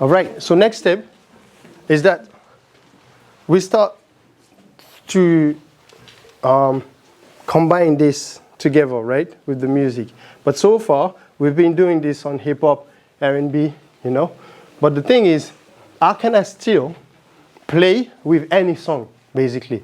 All right, so next step is that we start to combine this together, right, with the music. But so far, we've been doing this on hip hop, R&B, you know. But the thing is, how can I still play with any song, basically,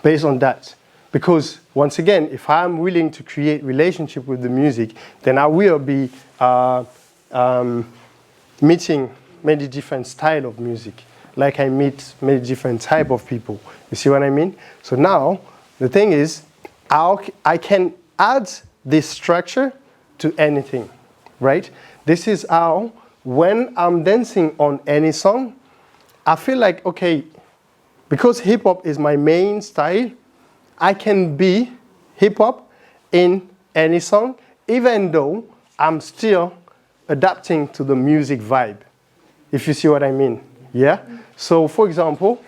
based on that? Because once again, if I'm willing to create relationship with the music, then I will be meeting many different style of music, like I meet many different type of people. You see what I mean? So now, the thing is, I can add this structure to anything, right? This is how, when I'm dancing on any song, I feel like, okay, because hip hop is my main style, I can be hip hop in any song, even though I'm still adapting to the music vibe, if you see what I mean. Yeah? So, for example,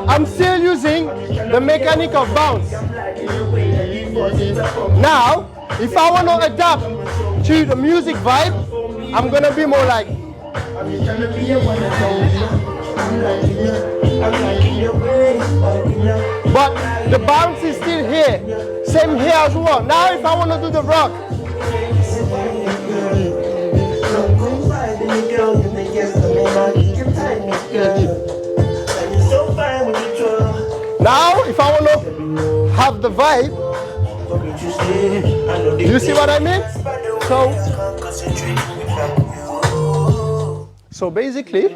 I'm still using the mechanic of bounce. Now, if I want to adapt to the music vibe, I'm going to be more like. But the bounce is still here. Same here as well. Now if I want to do the rock. Now if I want to have the vibe. You see what I mean? So basically,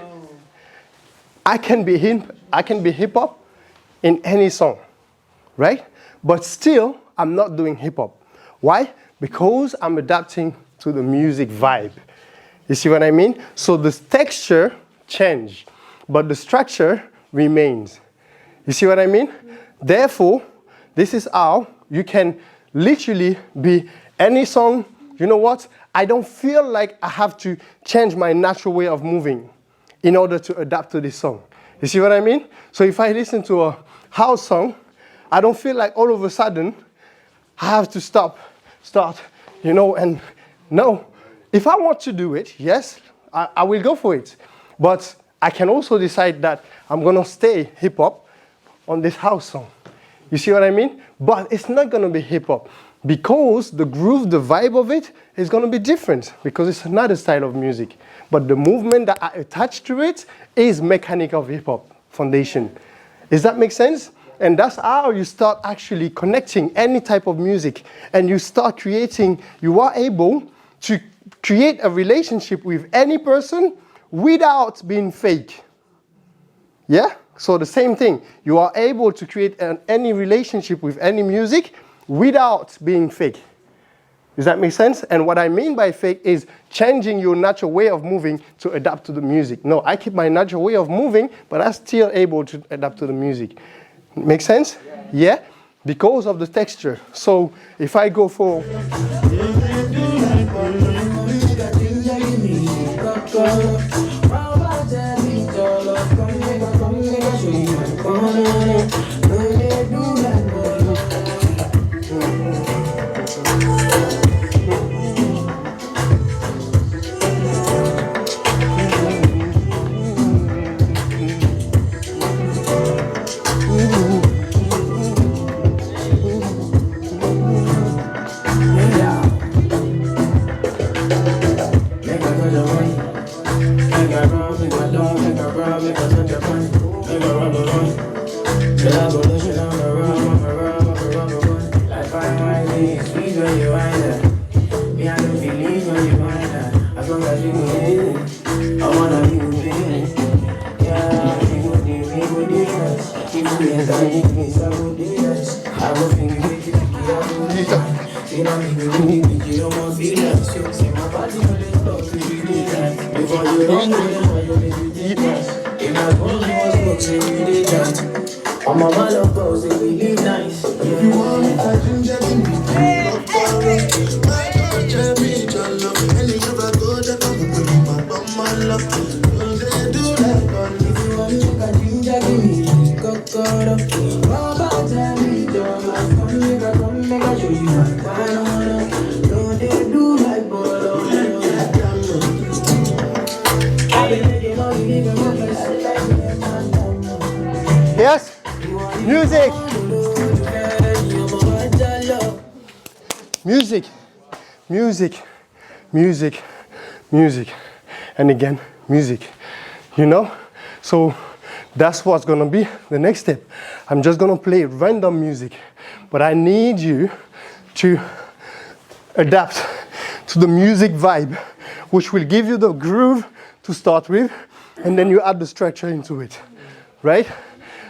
I can be hip hop in any song, right? But still, I'm not doing hip hop. Why? Because I'm adapting to the music vibe. You see what I mean? So the texture changed, but the structure remains. You see what I mean? Therefore, this is how you can literally be any song. You know what? I don't feel like I have to change my natural way of moving in order to adapt to this song. You see what I mean? So if I listen to a house song, I don't feel like all of a sudden I have to start, you know, and no. If I want to do it, yes, I will go for it. But I can also decide that I'm going to stay hip hop on this house song. You see what I mean? But it's not going to be hip hop because the groove, the vibe of it is going to be different because it's another style of music. But the movement that I attach to it is mechanic of hip hop foundation. Does that make sense? And that's how you start actually connecting any type of music. And you start creating, you are able to create a relationship with any person without being fake. Yeah? So the same thing. You are able to create any relationship with any music without being fake. Does that make sense? And what I mean by fake is changing your natural way of moving to adapt to the music. No, I keep my natural way of moving, but I'm still able to adapt to the music. Make sense? Yeah? Because of the texture. So if I go for... I'm a man of girls, they live nice. If you want me, I can just be me. Don't they do like bolo? I've been making all you even want my shit like Yes? Music. Music. Music. Music. Music. And again, music. You know? So that's what's gonna be the next step. I'm just gonna play random music, but I need you to adapt to the music vibe, which will give you the groove to start with, and then you add the structure into it, right?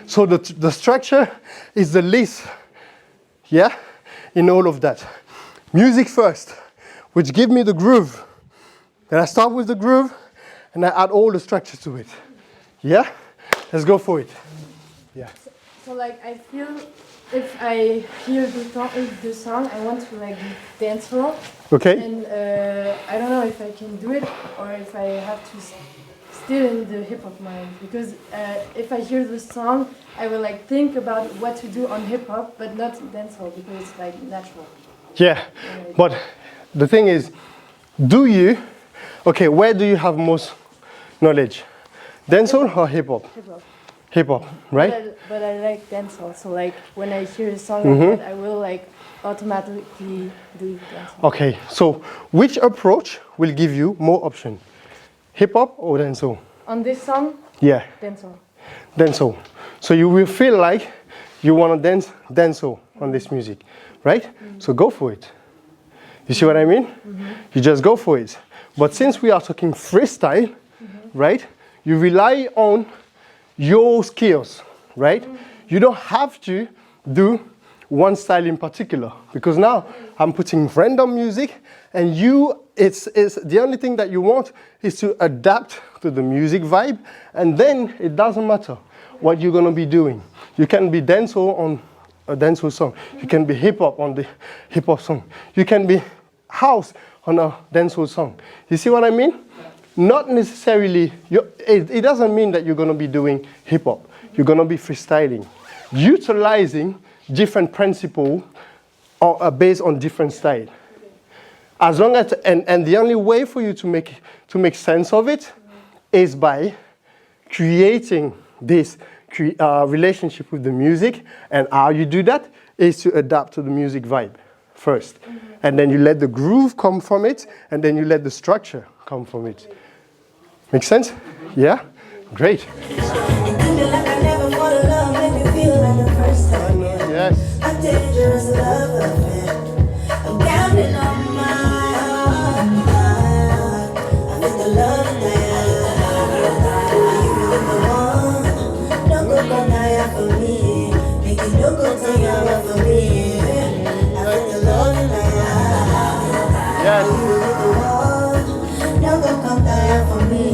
So the structure is the least, yeah, in all of that. Music first, which give me the groove. Then I start with the groove, and I add all the structure to it. Yeah? Let's go for it. Yeah. So like I feel if I hear the song, I want to like dance along. Okay. And I don't know if I can do it or if I have to still in the hip hop mind, because if I hear the song, I will like think about what to do on hip hop, but not dancehall because it's like natural. Yeah. But the thing is, okay, where do you have most knowledge? Dancehall or hip hop? Hip hop. Hip hop, right? But I like dancehall, so like when I hear a song like that, I will like automatically do dancehall. Okay, so which approach will give you more option? Hip hop or dancehall? On this song, Yeah, dancehall. dancehall. So you will feel like you want to dance dancehall on this music, right? So go for it. You see what I mean? You just go for it. But since we are talking freestyle, right? You rely on your skills, right? You don't have to do one style in particular, because now I'm putting random music, and it's the only thing that you want is to adapt to the music vibe, and then it doesn't matter what you're gonna be doing. You can be dancehall on a dancehall song. You can be hip hop on the hip hop song. You can be house on a dancehall song. You see what I mean? Not necessarily, it doesn't mean that you're going to be doing hip hop. You're going to be freestyling, utilizing different principles based on different style. As long as, and the only way for you to make sense of it is by creating this relationship with the music. And how you do that is to adapt to the music vibe first. And then you let the groove come from it, and then you let the structure come from it. Make sense? Yeah? Great. Yes. I'm dangerous love affair. I'm counting on my heart. I feel the love in my heart. You really the one. Don't go tire for me. Make it don't go tire for me. I feel the love in my heart. Yes. You really the one. Don't go come tire for me.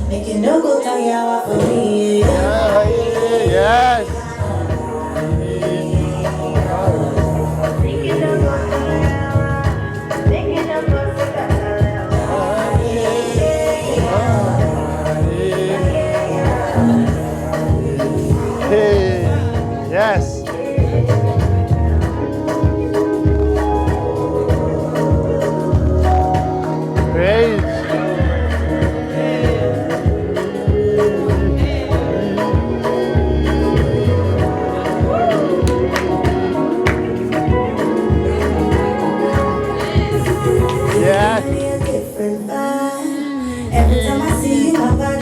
Make it don't go tire for me. Yes. Hey. Yes. Great.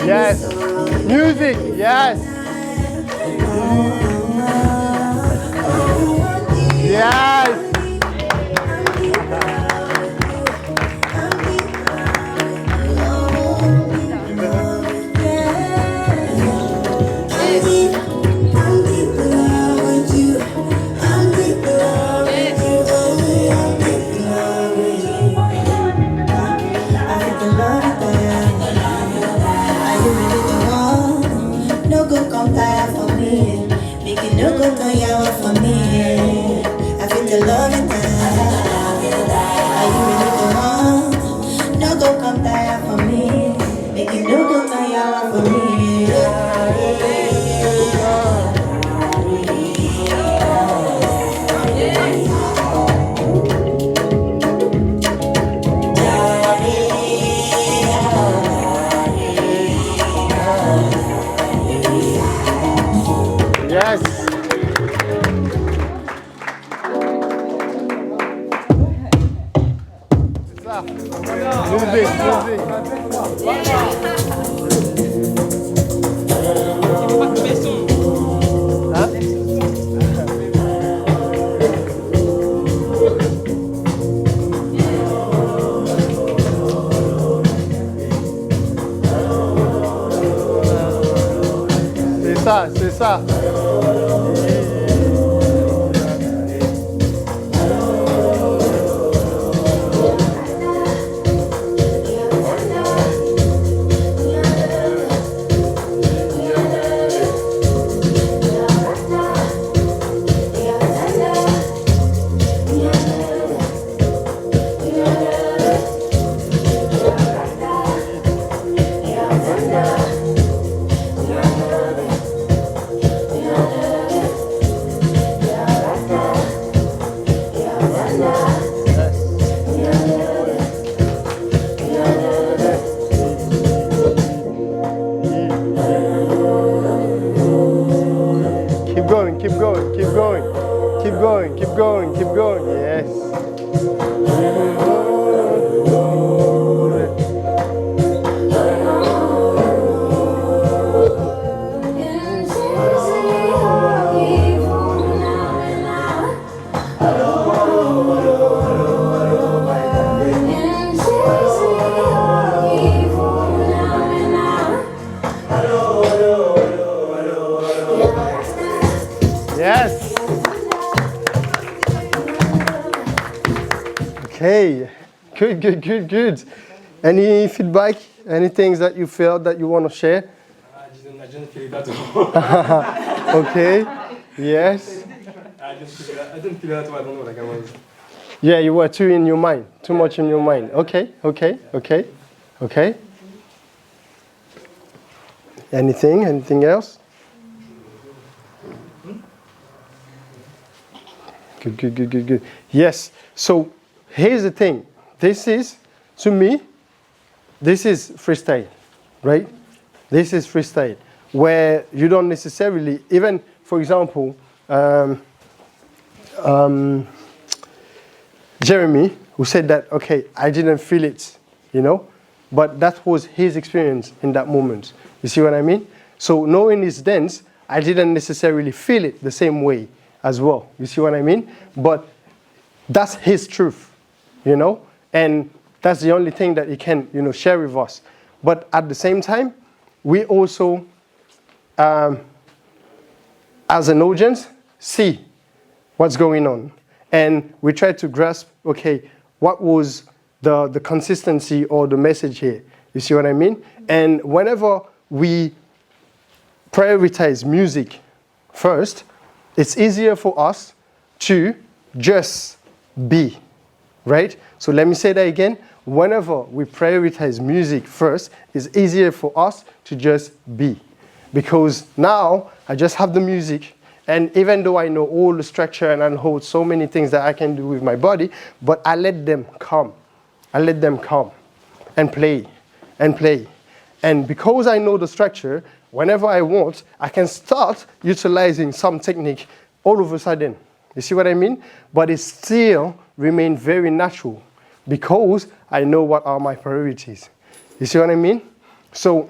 Yes. Music. Yes. Yes. C'est ça. Keep going, keep going, keep going, keep going, keep going, keep going. Yes. Yes. Okay. Good, good, good, good. Any feedback? Any things that you felt that you want to share? I didn't feel it at all. Okay. Yes. I didn't feel it at all. I don't know, like I was. Yeah, you were too in your mind. Too much in your mind. Okay, okay, okay, okay. Anything else? Good, good, good, good, good. Yes. So here's the thing. This is, to me, this is freestyle, right? This is freestyle, where you don't necessarily, even, for example, Jeremy, who said that, okay, I didn't feel it, you know, but that was his experience in that moment. You see what I mean? So knowing his dance, I didn't necessarily feel it the same way as well. You see what I mean? But that's his truth, you know, and that's the only thing that he can, you know, share with us. But at the same time, we also, as an audience, see what's going on. And we try to grasp, okay, what was the consistency or the message here? You see what I mean? And whenever we prioritize music first, it's easier for us to just be, right? So let me say that again. Whenever we prioritize music first, it's easier for us to just be. Because now I just have the music, and even though I know all the structure and I hold so many things that I can do with my body, but I let them come. I let them come and play and play. And because I know the structure, whenever I want, I can start utilizing some technique all of a sudden. You see what I mean? But it still remains very natural because I know what are my priorities. You see what I mean? So,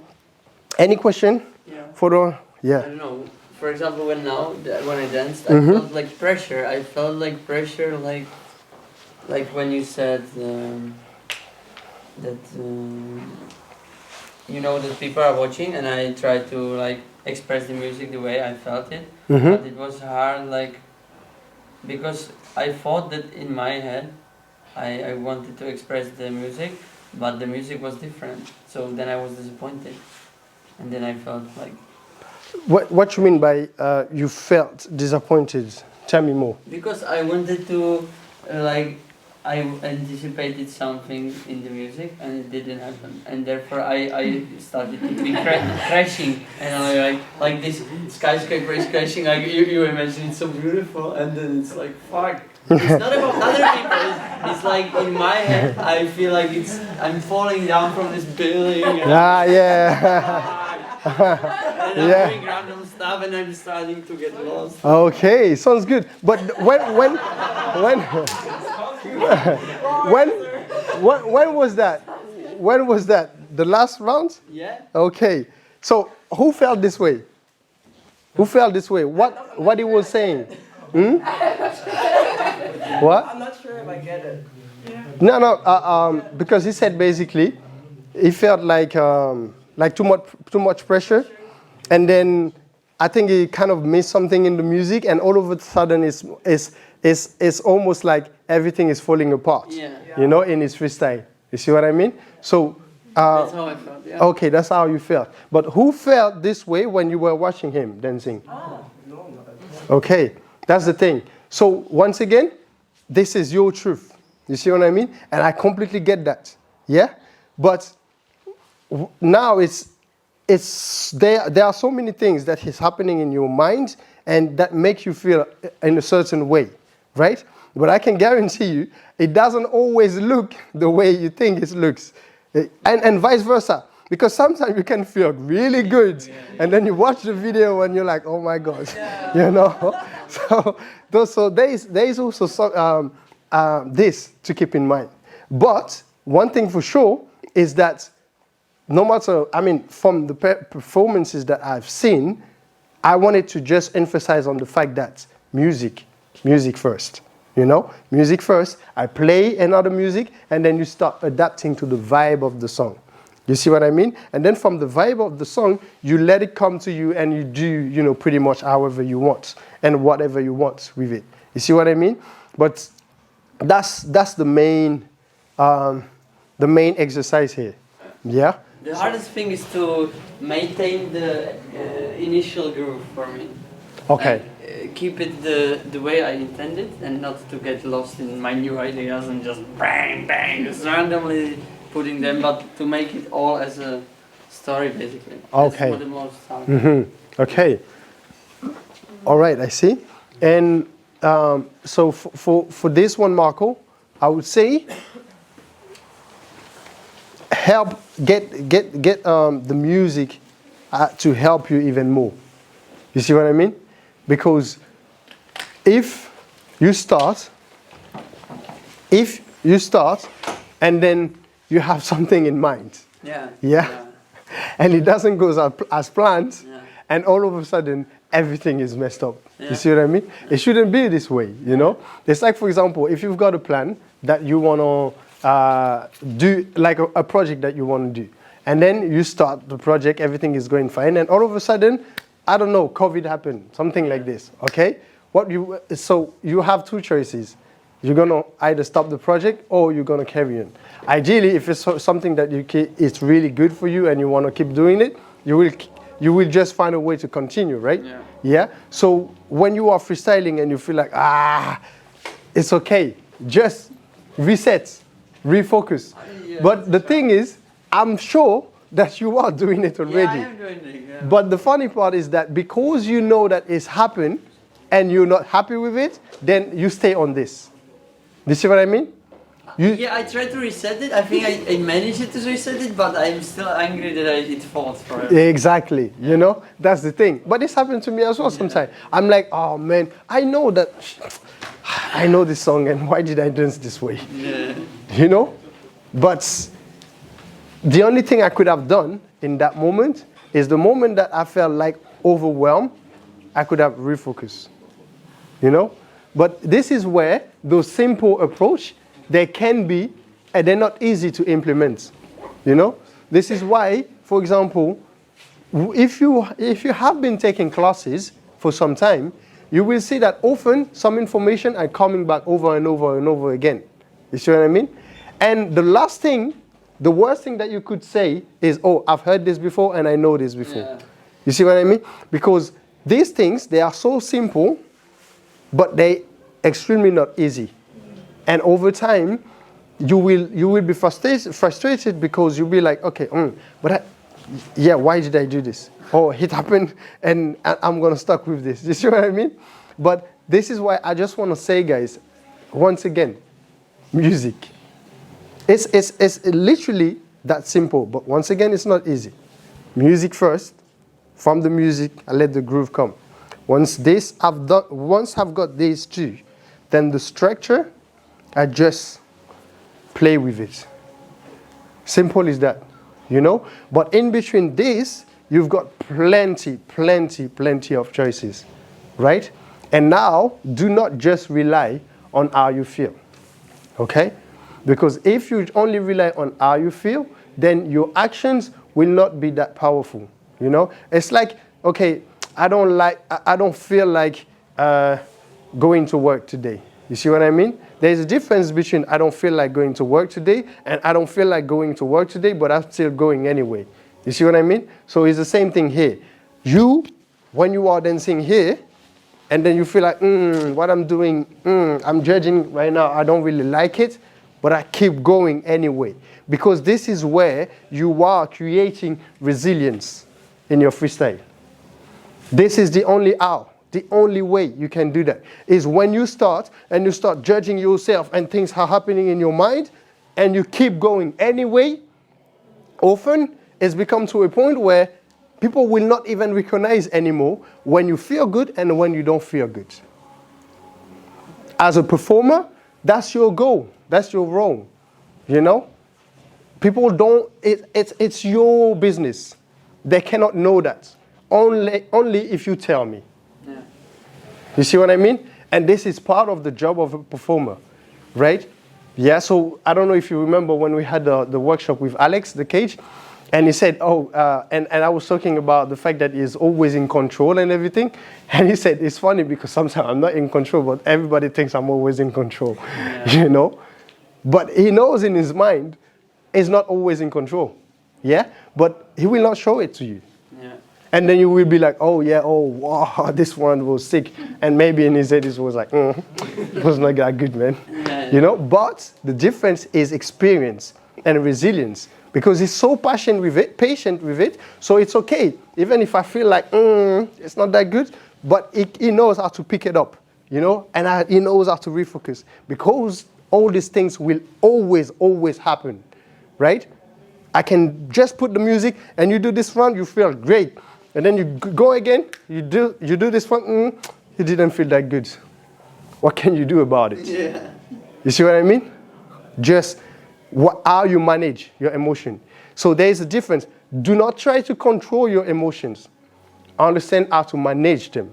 any question? Yeah. For the, yeah. I don't know. For example, when I danced, I felt like pressure. I felt like pressure, like when you said that you know that people are watching, and I tried to like express the music the way I felt it. But it was hard, like because I thought that in my head I wanted to express the music, but the music was different. So then I was disappointed, and then I felt like. What you mean by you felt disappointed? Tell me more. Because I wanted to, I anticipated something in the music and it didn't happen, and therefore I started to be crashing, and I like this skyscraper is crashing. Like you imagine it's so beautiful, and then it's like fuck. It's not about other people. It's like in my head I feel like I'm falling down from this building. And Yeah. And I'm Yeah. doing random stuff and I'm starting to get lost. Okay, sounds good. But when when was that? When was that? The last round? Yeah. Okay. So who felt this way? Who felt this way? What he was saying? What? I'm not sure if I get it. No. Because he said basically, he felt like too much pressure, and then I think he kind of missed something in the music, and all of a sudden it's almost like everything is falling apart. Yeah. You know, in his freestyle. You see what I mean? So. That's how I felt. Yeah. Okay, that's how you felt. But who felt this way when you were watching him dancing? Okay, that's the thing. So once again, this is your truth. You see what I mean? And I completely get that. Yeah? But now there are so many things that is happening in your mind and that make you feel in a certain way, right? But I can guarantee you, it doesn't always look the way you think it looks. And vice versa. Because sometimes you can feel really good, and then you watch the video and you're like, oh my God, you know? So there is also this to keep in mind. But one thing for sure is that no matter, from the performances that I've seen, I wanted to just emphasize on the fact that music first. You know, music first. I play another music, and then you start adapting to the vibe of the song. You see what I mean? And then from the vibe of the song, you let it come to you, and you do, pretty much however you want and whatever you want with it. You see what I mean? But that's the main exercise here. Yeah. The hardest thing is to maintain the initial groove for me. Okay. Keep it the way I intended, and not to get lost in my new ideas and just bang, just randomly putting them, but to make it all as a story, basically. Okay. That's what the most hard. Okay. All right, I see. And so for this one, Marco, I would say help get the music to help you even more. You see what I mean? Because if you start and then you have something in mind, yeah. And it doesn't go as planned, and all of a sudden everything is messed up. You see what I mean? It shouldn't be this way, you know? It's like, for example, if you've got a plan that you want to do, like a project that you want to do, and then you start the project, everything is going fine, and all of a sudden, I don't know, COVID happened, something like this, okay? So you have two choices. You're going to either stop the project or you're going to carry on. Ideally, if it's something that it's really good for you and you want to keep doing it, you will just find a way to continue, right? Yeah? So when you are freestyling and you feel like, it's okay, just reset, refocus. But the thing is, I'm sure that you are doing it already. Yeah, I am doing it. Yeah. But the funny part is that because you know that it's happened and you're not happy with it, then you stay on this. Do you see what I mean? I tried to reset it. I think I managed to reset it, but I'm still angry that it falls forever. Exactly. You know, that's the thing. But this happened to me as well sometimes. I'm like, oh man, I know this song, and why did I dance this way? Yeah. You know? But the only thing I could have done in that moment is the moment that I felt like overwhelmed, I could have refocused. You know? But this is where those simple approach, they can be, and they're not easy to implement. You know? This is why, for example, if you have been taking classes for some time, you will see that often some information are coming back over and over and over again. You see what I mean? And the worst thing that you could say is, oh, I've heard this before and I know this before. Yeah. You see what I mean? Because these things, they are so simple, but they extremely not easy. And over time, you will be frustrated because you'll be like, okay, why did I do this? Oh, it happened and I'm going to stuck with this. You see what I mean? But this is why I just want to say, guys, once again, music. It's literally that simple, but once again, it's not easy. Music first. From the music, I let the groove come. Once I've got these two, then the structure, I just play with it. Simple as that, you know? But in between this, you've got plenty of choices, right? And now, do not just rely on how you feel, okay? Because if you only rely on how you feel, then your actions will not be that powerful, you know? It's like, okay, I don't feel like going to work today. You see what I mean? There's a difference between I don't feel like going to work today and I don't feel like going to work today, but I'm still going anyway. You see what I mean? So it's the same thing here. You, when you are dancing here, and then you feel like, what I'm doing, I'm judging right now, I don't really like it, but I keep going anyway. Because this is where you are creating resilience in your freestyle. This is the only how. The only way you can do that is when you start and you start judging yourself and things are happening in your mind and you keep going anyway, often it's become to a point where people will not even recognize anymore when you feel good and when you don't feel good. As a performer, that's your goal. That's your role, you know? People don't, it's your business. They cannot know that. Only if you tell me. Yeah. You see what I mean? And this is part of the job of a performer, right? Yeah, so I don't know if you remember when we had the workshop with Alex, the cage, and he said, and I was talking about the fact that he's always in control and everything. And he said, it's funny because sometimes I'm not in control, but everybody thinks I'm always in control, you know? But he knows in his mind, he's not always in control, yeah? But he will not show it to you. Yeah. And then you will be like, oh yeah, oh wow, this one was sick. And maybe in his head it was like, it was not that good, man. Yeah. You know, but the difference is experience and resilience. Because he's so patient with it, so it's okay. Even if I feel like, it's not that good, but he knows how to pick it up, you know? And he knows how to refocus. Because all these things will always happen, right? I can just put the music and you do this one, you feel great. And then you go again, you do this one, you didn't feel that good. What can you do about it? Yeah. You see what I mean? Just how you manage your emotion. So there is a difference. Do not try to control your emotions. Understand how to manage them.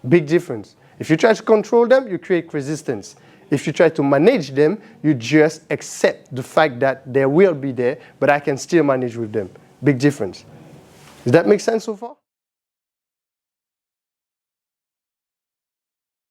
Big difference. If you try to control them, you create resistance. If you try to manage them, you just accept the fact that they will be there, but I can still manage with them. Big difference. Does that make sense so far?